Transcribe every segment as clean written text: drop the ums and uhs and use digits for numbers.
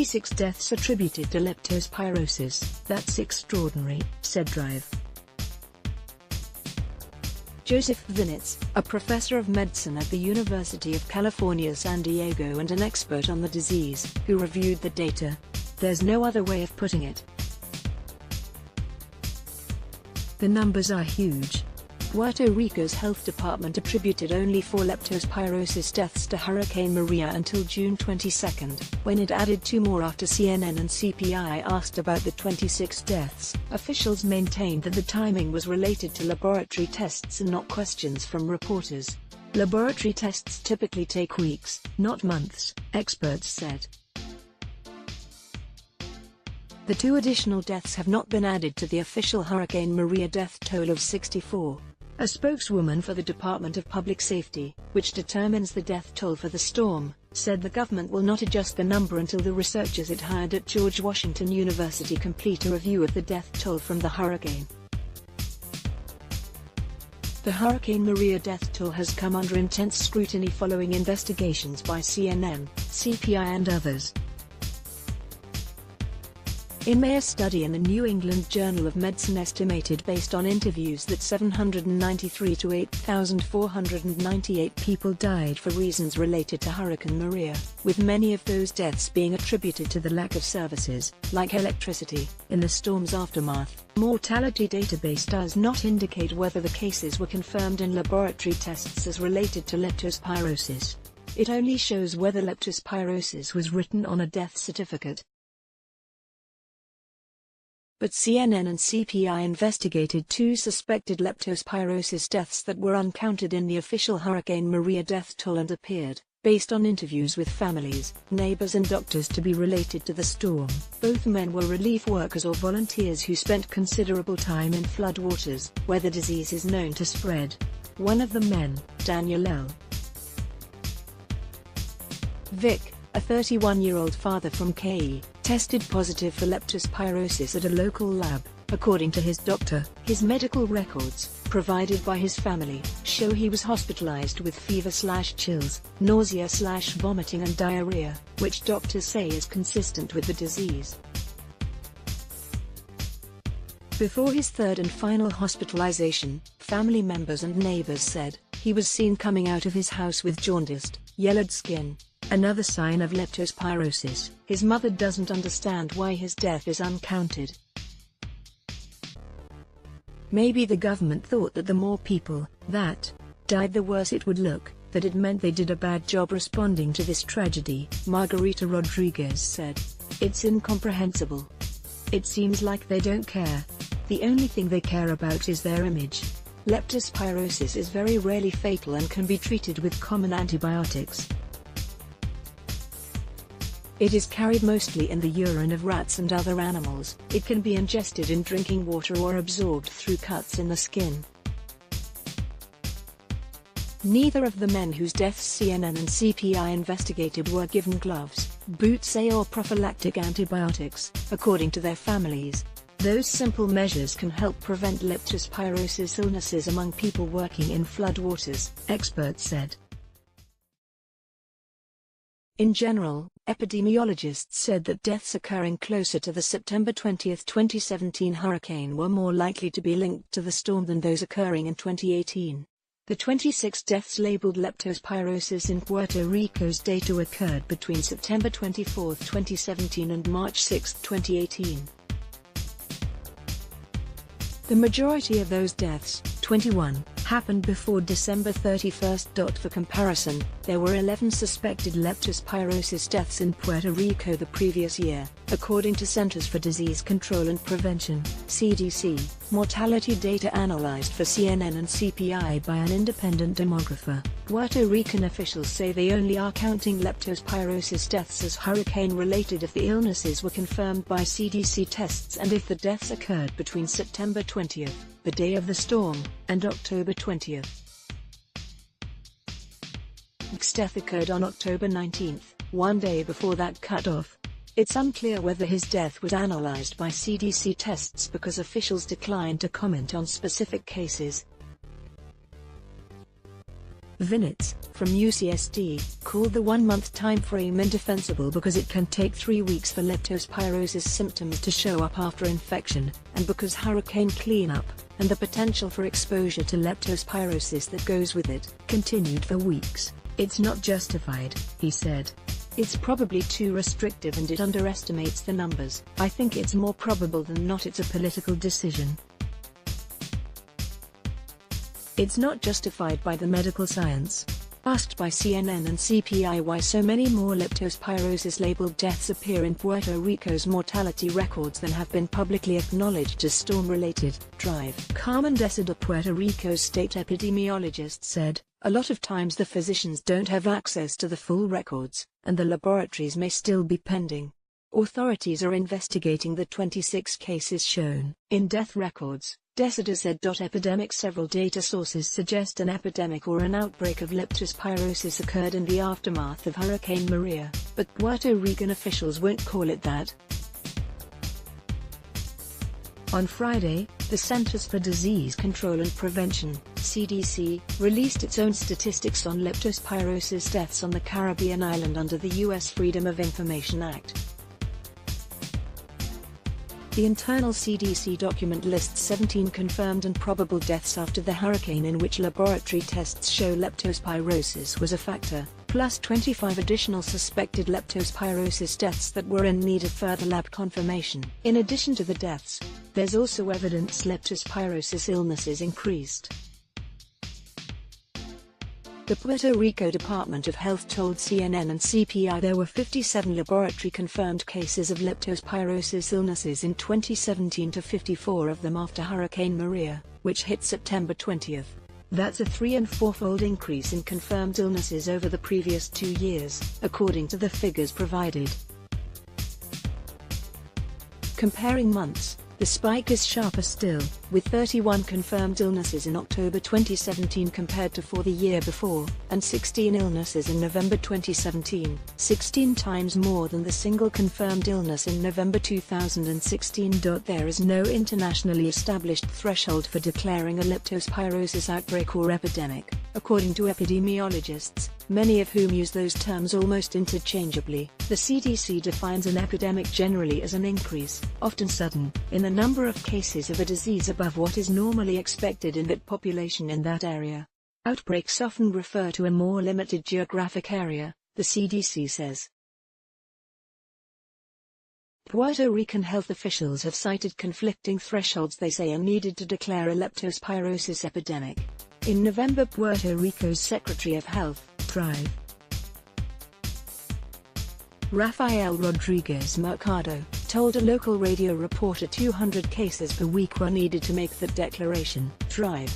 26 deaths attributed to leptospirosis. That's extraordinary, said Drive. Joseph Vinitz, a professor of medicine at the University of California, San Diego and an expert on the disease, who reviewed the data. There's no other way of putting it. The numbers are huge. Puerto Rico's health department attributed only 4 leptospirosis deaths to Hurricane Maria until June 22, when it added 2 more after CNN and CPI asked about the 26 deaths. Officials maintained that the timing was related to laboratory tests and not questions from reporters. Laboratory tests typically take weeks, not months, experts said. The 2 additional deaths have not been added to the official Hurricane Maria death toll of 64. A spokeswoman for the Department of Public Safety, which determines the death toll for the storm, said the government will not adjust the number until the researchers it hired at George Washington University complete a review of the death toll from the hurricane. The Hurricane Maria death toll has come under intense scrutiny following investigations by CNN, CPI and others. In May, a study in the New England Journal of Medicine estimated based on interviews that 793 to 8,498 people died for reasons related to Hurricane Maria, with many of those deaths being attributed to the lack of services, like electricity, in the storm's aftermath. Mortality database does not indicate whether the cases were confirmed in laboratory tests as related to leptospirosis. It only shows whether leptospirosis was written on a death certificate. But CNN and CPI investigated 2 suspected leptospirosis deaths that were uncounted in the official Hurricane Maria death toll and appeared, based on interviews with families, neighbors and doctors, to be related to the storm. Both men were relief workers or volunteers who spent considerable time in floodwaters, where the disease is known to spread. One of the men, Daniel L. Vick, a 31-year-old father from KE, tested positive for leptospirosis at a local lab, according to his doctor. His medical records, provided by his family, show he was hospitalized with fever/chills, nausea/vomiting and diarrhea, which doctors say is consistent with the disease. Before his 3rd and final hospitalization, family members and neighbors said, he was seen coming out of his house with jaundiced, yellowed skin, another sign of leptospirosis. His mother doesn't understand why his death is uncounted. Maybe the government thought that the more people that died, the worse it would look, that it meant they did a bad job responding to this tragedy, Margarita Rodriguez said. It's incomprehensible. It seems like they don't care. The only thing they care about is their image. Leptospirosis is very rarely fatal and can be treated with common antibiotics. It is carried mostly in the urine of rats and other animals. It can be ingested in drinking water or absorbed through cuts in the skin. Neither of the men whose deaths CNN and CPI investigated were given gloves, boots or prophylactic antibiotics, according to their families. Those simple measures can help prevent leptospirosis illnesses among people working in floodwaters, experts said. In general, epidemiologists said that deaths occurring closer to the September 20, 2017 hurricane were more likely to be linked to the storm than those occurring in 2018. The 26 deaths labeled leptospirosis in Puerto Rico's data occurred between September 24, 2017 and March 6, 2018. The majority of those deaths, 21, happened before December 31. For comparison, there were 11 suspected leptospirosis deaths in Puerto Rico the previous year, according to Centers for Disease Control and Prevention, CDC. Mortality data analyzed for CNN and CPI by an independent demographer. Puerto Rican officials say they only are counting leptospirosis deaths as hurricane-related if the illnesses were confirmed by CDC tests and if the deaths occurred between September 20, the day of the storm, and October 20. Vick's death occurred on October 19, one day before that cutoff. It's unclear whether his death was analyzed by CDC tests because officials declined to comment on specific cases. Vinitz, from UCSD, called the one-month time frame indefensible because it can take 3 weeks for leptospirosis symptoms to show up after infection, and because hurricane cleanup, and the potential for exposure to leptospirosis that goes with it, continued for weeks. It's not justified, he said. It's probably too restrictive and it underestimates the numbers. I think it's more probable than not it's a political decision. It's not justified by the medical science. Asked by CNN and CPI why so many more leptospirosis-labeled deaths appear in Puerto Rico's mortality records than have been publicly acknowledged as storm-related, Drive. Carmen Desida, Puerto Rico's state epidemiologist, said, "A lot of times the physicians don't have access to the full records, and the laboratories may still be pending. Authorities are investigating the 26 cases shown in death records." Desida said. Epidemic. Several data sources suggest an epidemic or an outbreak of leptospirosis occurred in the aftermath of Hurricane Maria, but Puerto Rican officials won't call it that. On Friday, the Centers for Disease Control and Prevention, CDC, released its own statistics on leptospirosis deaths on the Caribbean island under the U.S. Freedom of Information Act. The internal CDC document lists 17 confirmed and probable deaths after the hurricane in which laboratory tests show leptospirosis was a factor, plus 25 additional suspected leptospirosis deaths that were in need of further lab confirmation. In addition to the deaths, there's also evidence leptospirosis illnesses increased. The Puerto Rico Department of Health told CNN and CPI there were 57 laboratory-confirmed cases of leptospirosis illnesses in 2017 to 54 of them after Hurricane Maria, which hit September 20. That's a 3- and 4-fold increase in confirmed illnesses over the previous 2 years, according to the figures provided. Comparing months, the spike is sharper still, with 31 confirmed illnesses in October 2017 compared to 4 the year before, and 16 illnesses in November 2017, 16 times more than the single confirmed illness in November 2016. There is no internationally established threshold for declaring a leptospirosis outbreak or epidemic, according to epidemiologists, many of whom use those terms almost interchangeably. The CDC defines an epidemic generally as an increase, often sudden, in the number of cases of a disease above what is normally expected in that population in that area. Outbreaks often refer to a more limited geographic area, the CDC says. Puerto Rican health officials have cited conflicting thresholds they say are needed to declare a leptospirosis epidemic. In November, Puerto Rico's Secretary of Health, Drive, Rafael Rodriguez Mercado, told a local radio reporter 200 cases per week were needed to make that declaration. Drive.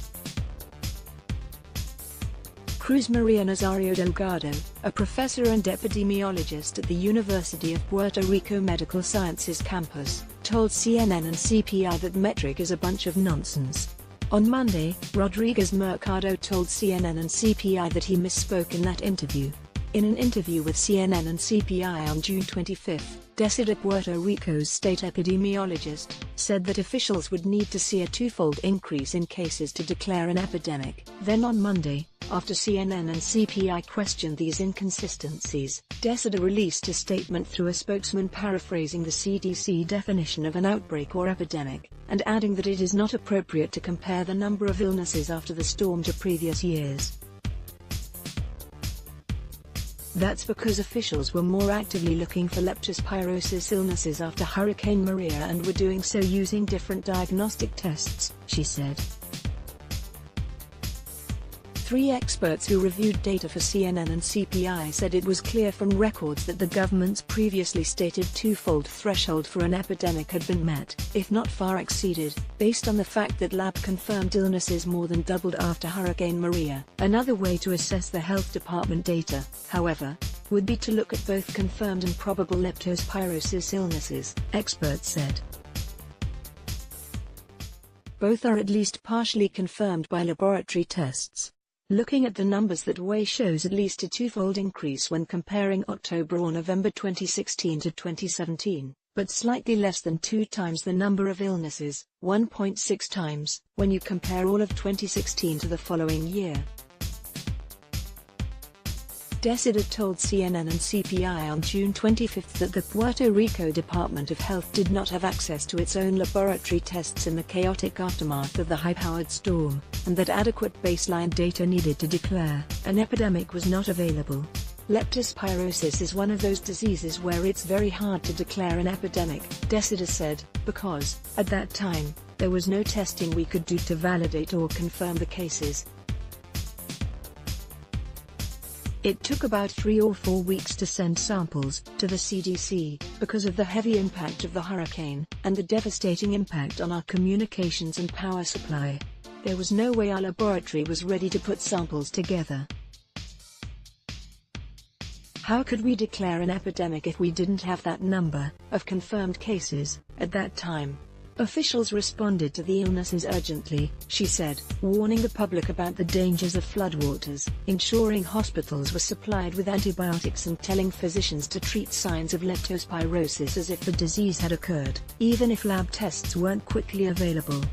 Cruz Maria Nazario Delgado, a professor and epidemiologist at the University of Puerto Rico Medical Sciences campus, told CNN and CPI that metric is a bunch of nonsense. On Monday, Rodriguez Mercado told CNN and CPI that he misspoke in that interview. In an interview with CNN and CPI on June 25, Desida, Puerto Rico's state epidemiologist, said that officials would need to see a 2-fold increase in cases to declare an epidemic. Then on Monday, after CNN and CPI questioned these inconsistencies, Desida released a statement through a spokesman paraphrasing the CDC definition of an outbreak or epidemic, and adding that it is not appropriate to compare the number of illnesses after the storm to previous years. That's because officials were more actively looking for leptospirosis illnesses after Hurricane Maria and were doing so using different diagnostic tests, she said. 3 experts who reviewed data for CNN and CPI said it was clear from records that the government's previously stated 2-fold threshold for an epidemic had been met, if not far exceeded, based on the fact that lab-confirmed illnesses more than doubled after Hurricane Maria. Another way to assess the health department data, however, would be to look at both confirmed and probable leptospirosis illnesses, experts said. Both are at least partially confirmed by laboratory tests. Looking at the numbers that way shows at least a 2-fold increase when comparing October or November 2016 to 2017, but slightly less than 2 times the number of illnesses, 1.6 times, when you compare all of 2016 to the following year. Decida told CNN and CPI on June 25 that the Puerto Rico Department of Health did not have access to its own laboratory tests in the chaotic aftermath of the high-powered storm, and that adequate baseline data needed to declare an epidemic was not available. Leptospirosis is one of those diseases where it's very hard to declare an epidemic, Decida said, because, at that time, there was no testing we could do to validate or confirm the cases. It took about 3 or 4 weeks to send samples to the CDC, because of the heavy impact of the hurricane, and the devastating impact on our communications and power supply. There was no way our laboratory was ready to put samples together. How could we declare an epidemic if we didn't have that number of confirmed cases at that time? Officials responded to the illnesses urgently, she said, warning the public about the dangers of floodwaters, ensuring hospitals were supplied with antibiotics and telling physicians to treat signs of leptospirosis as if the disease had occurred, even if lab tests weren't quickly available.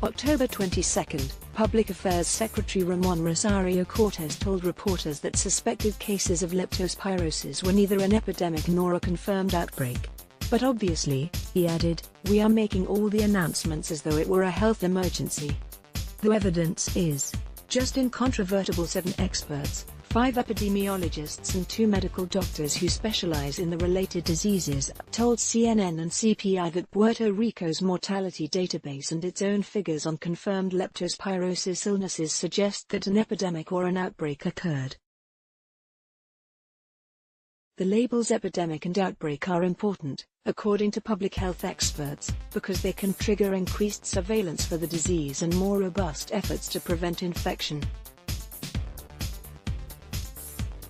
October 22, Public Affairs Secretary Ramon Rosario Cortez told reporters that suspected cases of leptospirosis were neither an epidemic nor a confirmed outbreak. But obviously, he added, we are making all the announcements as though it were a health emergency. The evidence is just incontrovertible, 7 experts, 5 epidemiologists and 2 medical doctors who specialize in the related diseases, told CNN and CPI that Puerto Rico's mortality database and its own figures on confirmed leptospirosis illnesses suggest that an epidemic or an outbreak occurred. The labels epidemic and outbreak are important, according to public health experts, because they can trigger increased surveillance for the disease and more robust efforts to prevent infection.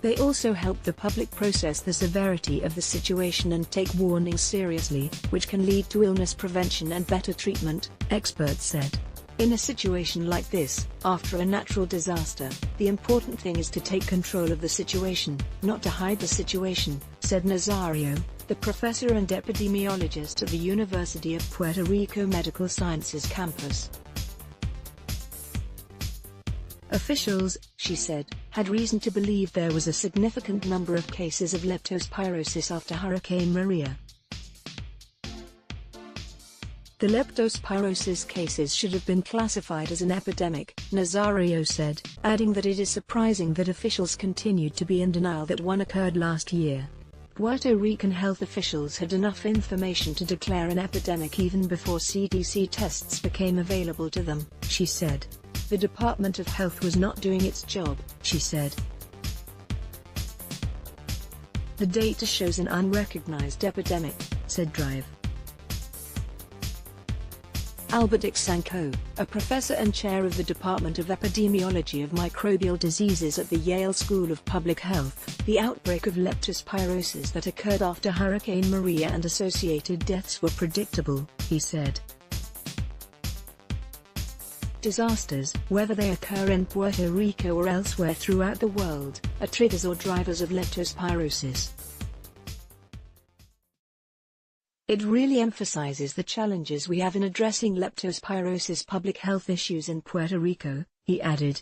They also help the public process the severity of the situation and take warnings seriously, which can lead to illness prevention and better treatment, experts said. In a situation like this, after a natural disaster, the important thing is to take control of the situation, not to hide the situation, said Nazario, the professor and epidemiologist at the University of Puerto Rico Medical Sciences campus. Officials, she said, had reason to believe there was a significant number of cases of leptospirosis after Hurricane Maria. The leptospirosis cases should have been classified as an epidemic, Nazario said, adding that it is surprising that officials continued to be in denial that one occurred last year. Puerto Rican health officials had enough information to declare an epidemic even before CDC tests became available to them, she said. The Department of Health was not doing its job, she said. The data shows an unrecognized epidemic, said Drive. Albert Ixanco, a professor and chair of the Department of Epidemiology of Microbial Diseases at the Yale School of Public Health, the outbreak of leptospirosis that occurred after Hurricane Maria and associated deaths were predictable, he said. Disasters, whether they occur in Puerto Rico or elsewhere throughout the world, are triggers or drivers of leptospirosis. It really emphasizes the challenges we have in addressing leptospirosis public health issues in Puerto Rico, he added.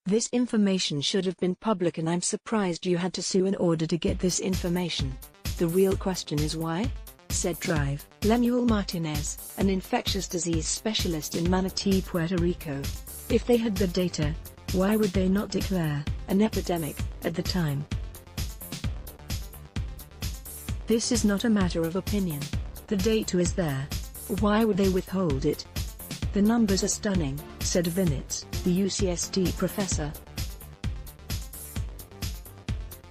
This information should have been public and I'm surprised you had to sue in order to get this information. The real question is why? Said Drive. Lemuel Martinez, an infectious disease specialist in Manatí, Puerto Rico. If they had the data, why would they not declare an epidemic at the time? This is not a matter of opinion. The data is there. Why would they withhold it? The numbers are stunning, said Vinitz, the UCSD professor.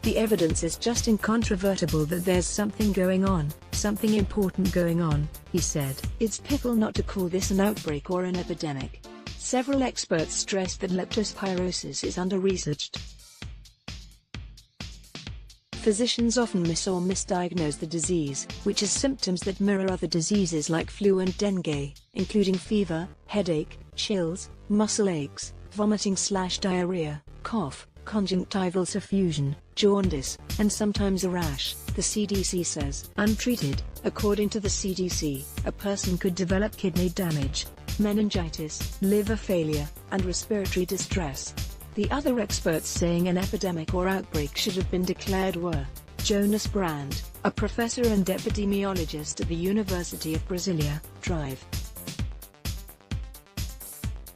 The evidence is just incontrovertible that there's something going on, something important going on, he said. It's pitiful not to call this an outbreak or an epidemic. Several experts stressed that leptospirosis is under-researched. Physicians often miss or misdiagnose the disease, which has symptoms that mirror other diseases like flu and dengue, including fever, headache, chills, muscle aches, vomiting/diarrhea, cough, conjunctival suffusion, jaundice, and sometimes a rash, the CDC says. Untreated, according to the CDC, a person could develop kidney damage, meningitis, liver failure, and respiratory distress. The other experts saying an epidemic or outbreak should have been declared were Jonas Brand, a professor and epidemiologist at the University of Brasilia, Drive;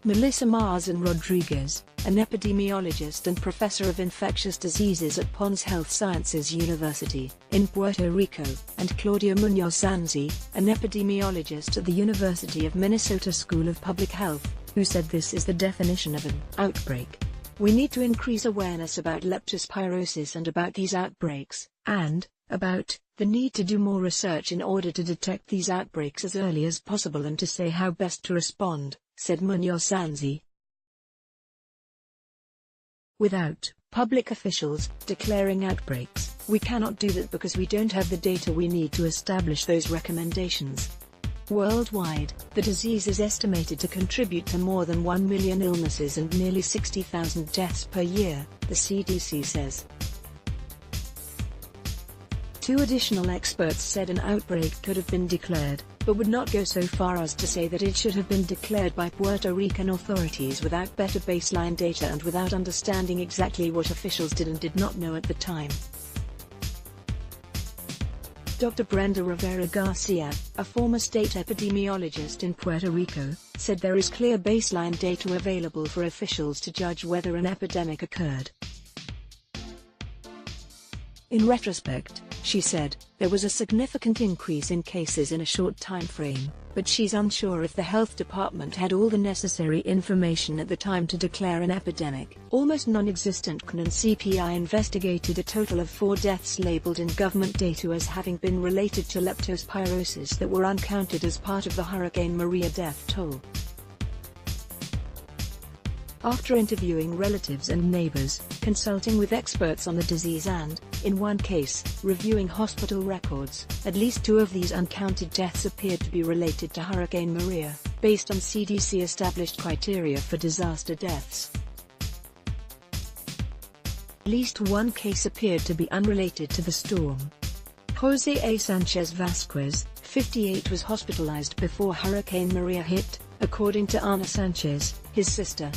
Melissa Marzan Rodriguez, an epidemiologist and professor of infectious diseases at Pons Health Sciences University, in Puerto Rico, and Claudia Munoz Sanzi, an epidemiologist at the University of Minnesota School of Public Health, who said this is the definition of an outbreak. We need to increase awareness about leptospirosis and about these outbreaks, and about the need to do more research in order to detect these outbreaks as early as possible and to say how best to respond, said Munoz Sanzi. Without public officials declaring outbreaks, we cannot do that because we don't have the data we need to establish those recommendations. Worldwide, the disease is estimated to contribute to more than 1 million illnesses and nearly 60,000 deaths per year, the CDC says. Two additional experts said an outbreak could have been declared, but would not go so far as to say that it should have been declared by Puerto Rican authorities without better baseline data and without understanding exactly what officials did and did not know at the time. Dr. Brenda Rivera Garcia, a former state epidemiologist in Puerto Rico, said there is clear baseline data available for officials to judge whether an epidemic occurred. In retrospect, she said, there was a significant increase in cases in a short time frame, but she's unsure if the health department had all the necessary information at the time to declare an epidemic. Almost non-existent. CNN CPI investigated a total of 4 deaths labeled in government data as having been related to leptospirosis that were uncounted as part of the Hurricane Maria death toll. After interviewing relatives and neighbors, consulting with experts on the disease and, in one case, reviewing hospital records, at least 2 of these uncounted deaths appeared to be related to Hurricane Maria, based on CDC-established criteria for disaster deaths. At least 1 case appeared to be unrelated to the storm. Jose A. Sanchez Vasquez, 58, was hospitalized before Hurricane Maria hit, according to Ana Sanchez, his sister.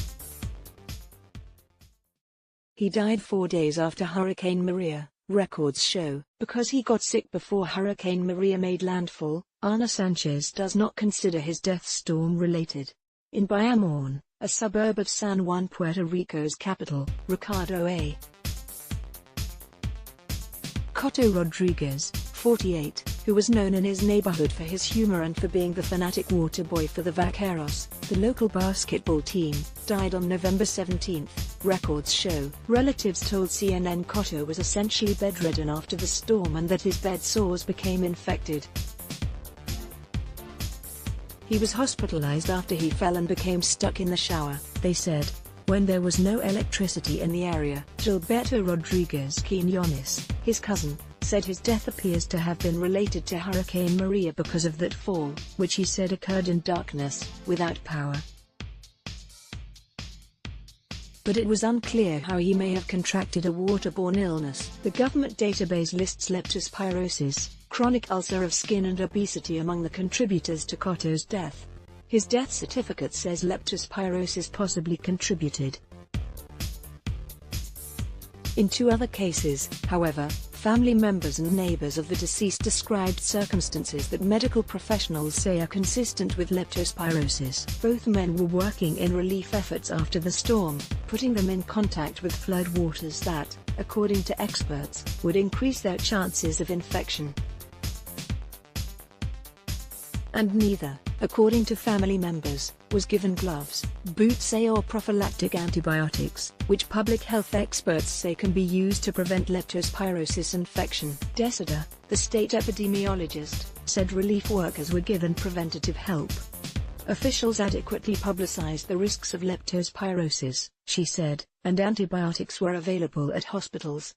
He died 4 days after Hurricane Maria, records show. Because he got sick before Hurricane Maria made landfall, Ana Sanchez does not consider his death storm-related. In Bayamón, a suburb of San Juan, Puerto Rico's capital, Ricardo A. Cotto Rodriguez, 48, who was known in his neighborhood for his humor and for being the fanatic water boy for the Vaqueros, the local basketball team, died on November 17, records show. Relatives told CNN Cotto was essentially bedridden after the storm and that his bed sores became infected. He was hospitalized after he fell and became stuck in the shower, they said. When there was no electricity in the area, Gilberto Rodriguez Quinones, his cousin, said his death appears to have been related to Hurricane Maria because of that fall, which he said occurred in darkness, without power. But it was unclear how he may have contracted a waterborne illness. The government database lists leptospirosis, chronic ulcer of skin and obesity among the contributors to Cotto's death. His death certificate says leptospirosis possibly contributed. In 2 other cases, however, family members and neighbors of the deceased described circumstances that medical professionals say are consistent with leptospirosis. Both men were working in relief efforts after the storm, putting them in contact with flood waters that, according to experts, would increase their chances of infection. And neither, according to family members, was given gloves, boots or prophylactic antibiotics, which public health experts say can be used to prevent leptospirosis infection. Desida, the state epidemiologist, said relief workers were given preventative help. Officials adequately publicized the risks of leptospirosis, she said, and antibiotics were available at hospitals.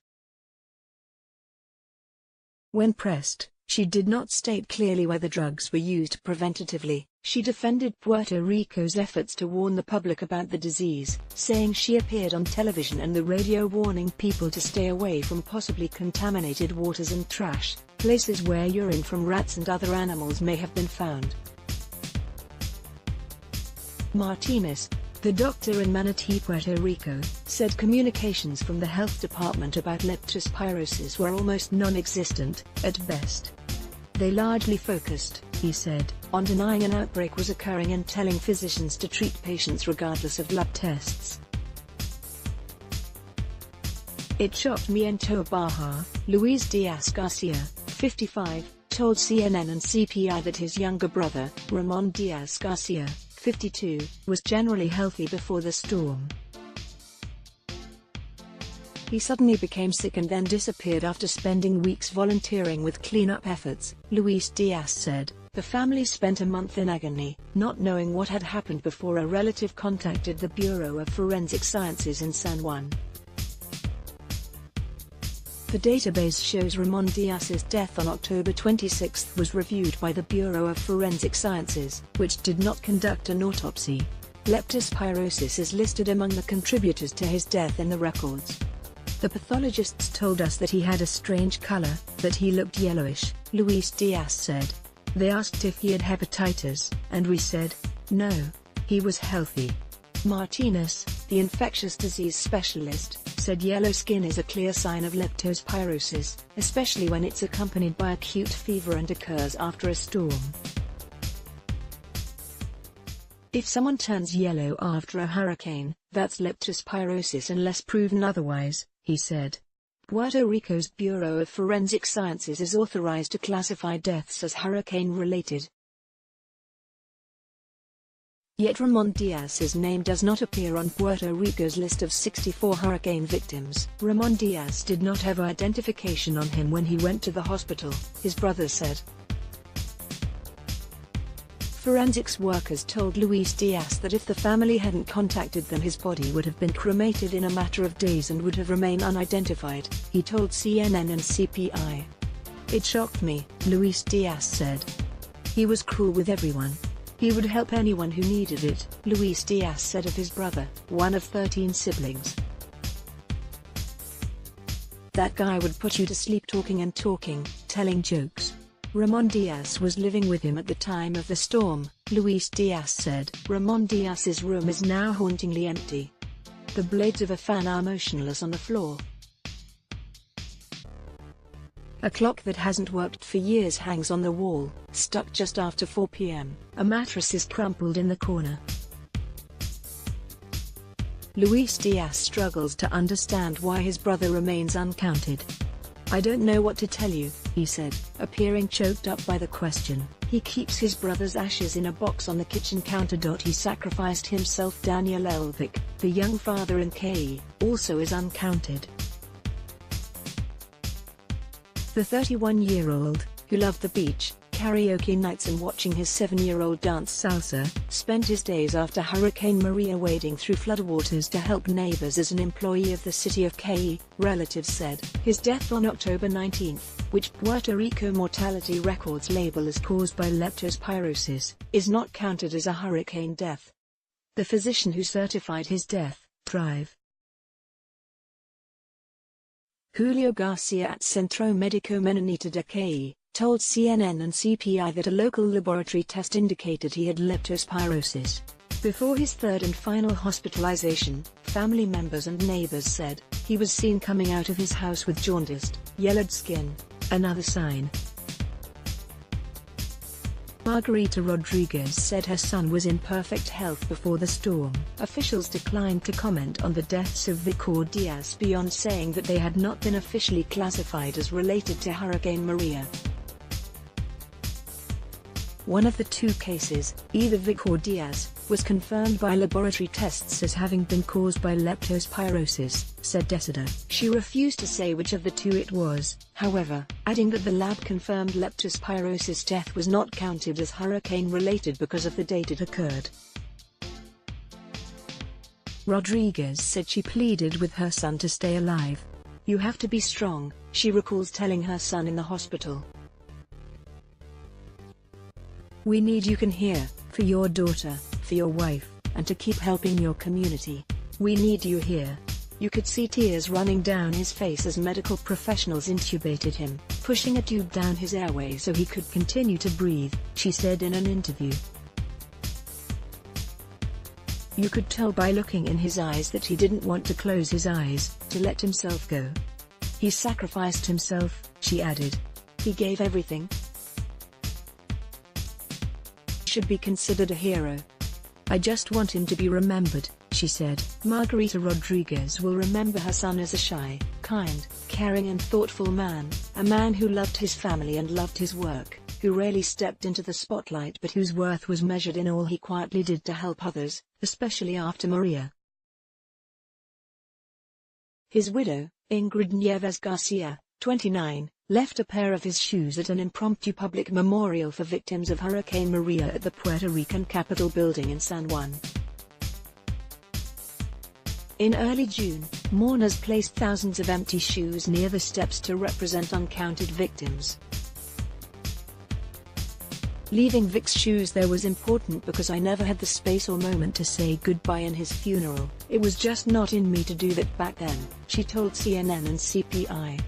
When pressed, she did not state clearly whether drugs were used preventatively. She defended Puerto Rico's efforts to warn the public about the disease, saying she appeared on television and the radio warning people to stay away from possibly contaminated waters and trash, places where urine from rats and other animals may have been found. Martinez, the doctor in Manatí, Puerto Rico, said communications from the health department about leptospirosis were almost non-existent, at best. They largely focused, he said, on denying an outbreak was occurring and telling physicians to treat patients regardless of lab tests. It shocked me. Baja, Luis Diaz Garcia, 55, told CNN and CPI that his younger brother, Ramon Diaz Garcia, 52, was generally healthy before the storm. He suddenly became sick and then disappeared after spending weeks volunteering with cleanup efforts, Luis Diaz said. The family spent a month in agony, not knowing what had happened before a relative contacted the Bureau of Forensic Sciences in San Juan. The database shows Ramon Diaz's death on October 26 was reviewed by the Bureau of Forensic Sciences, which did not conduct an autopsy. Leptospirosis is listed among the contributors to his death in the records. The pathologists told us that he had a strange color, that he looked yellowish, Luis Diaz said. They asked if he had hepatitis, and we said, no, he was healthy. Martinez, the infectious disease specialist, said yellow skin is a clear sign of leptospirosis, especially when it's accompanied by acute fever and occurs after a storm. If someone turns yellow after a hurricane, that's leptospirosis unless proven otherwise, he said. Puerto Rico's Bureau of Forensic Sciences is authorized to classify deaths as hurricane-related. Yet Ramon Diaz's name does not appear on Puerto Rico's list of 64 hurricane victims. Ramon Diaz did not have identification on him when he went to the hospital, his brother said. Forensics workers told Luis Diaz that if the family hadn't contacted them, his body would have been cremated in a matter of days and would have remained unidentified, he told CNN and CPI. It shocked me, Luis Diaz said. He was cruel with everyone. He would help anyone who needed it, Luis Diaz said of his brother, one of 13 siblings. That guy would put you to sleep talking and talking, telling jokes. Ramon Diaz was living with him at the time of the storm, Luis Diaz said. Ramon Diaz's room is now hauntingly empty. The blades of a fan are motionless on the floor. A clock that hasn't worked for years hangs on the wall, stuck just after 4 p.m. A mattress is crumpled in the corner. Luis Diaz struggles to understand why his brother remains uncounted. I don't know what to tell you, he said, appearing choked up by the question. He keeps his brother's ashes in a box on the kitchen counter. He sacrificed himself. Daniel Elvick, the young father in KE, also is uncounted. The 31-year-old, who loved the beach, karaoke nights and watching his 7-year-old dance salsa, spent his days after Hurricane Maria wading through floodwaters to help neighbors as an employee of the city of KE, relatives said. His death on October 19, which Puerto Rico mortality records label as caused by leptospirosis, is not counted as a hurricane death. The physician who certified his death, Drive. Julio Garcia at Centro Médico Menonita de KE, told CNN and CPI that a local laboratory test indicated he had leptospirosis. Before his third and final hospitalization, family members and neighbors said, he was seen coming out of his house with jaundiced, yellowed skin, another sign. Margarita Rodriguez said her son was in perfect health before the storm. Officials declined to comment on the deaths of Vicor Diaz beyond saying that they had not been officially classified as related to Hurricane Maria. One of the two cases, either Vicor Diaz, was confirmed by laboratory tests as having been caused by leptospirosis, said Desida. She refused to say which of the two it was, however, adding that the lab-confirmed leptospirosis death was not counted as hurricane-related because of the date it occurred. Rodriguez said she pleaded with her son to stay alive. "You have to be strong," she recalls telling her son in the hospital. "We need you can hear, for your daughter, for your wife, and to keep helping your community. We need you here." You could see tears running down his face as medical professionals intubated him, pushing a tube down his airway so he could continue to breathe, she said in an interview. You could tell by looking in his eyes that he didn't want to close his eyes, to let himself go. He sacrificed himself, she added. He gave everything. He should be considered a hero. I just want him to be remembered, she said. Margarita Rodriguez will remember her son as a shy, kind, caring and thoughtful man, a man who loved his family and loved his work, who rarely stepped into the spotlight but whose worth was measured in all he quietly did to help others, especially after Maria. His widow, Ingrid Nieves Garcia, 29, left a pair of his shoes at an impromptu public memorial for victims of Hurricane Maria at the Puerto Rican Capitol building in San Juan. In early June, mourners placed thousands of empty shoes near the steps to represent uncounted victims. Leaving Vic's shoes there was important because I never had the space or moment to say goodbye in his funeral. It was just not in me to do that back then, she told CNN and CPI.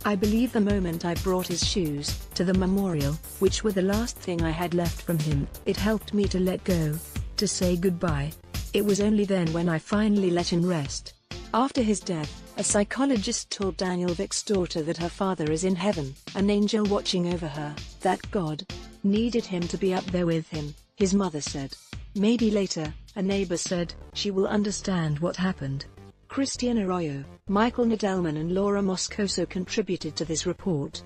I believe the moment I brought his shoes to the memorial, which were the last thing I had left from him, it helped me to let go, to say goodbye. It was only then when I finally let him rest. After his death, a psychologist told Daniel Vic's daughter that her father is in heaven, an angel watching over her, that God needed him to be up there with him, his mother said. Maybe later, a neighbor said, she will understand what happened. Christian Arroyo, Michael Nadelman and Laura Moscoso contributed to this report.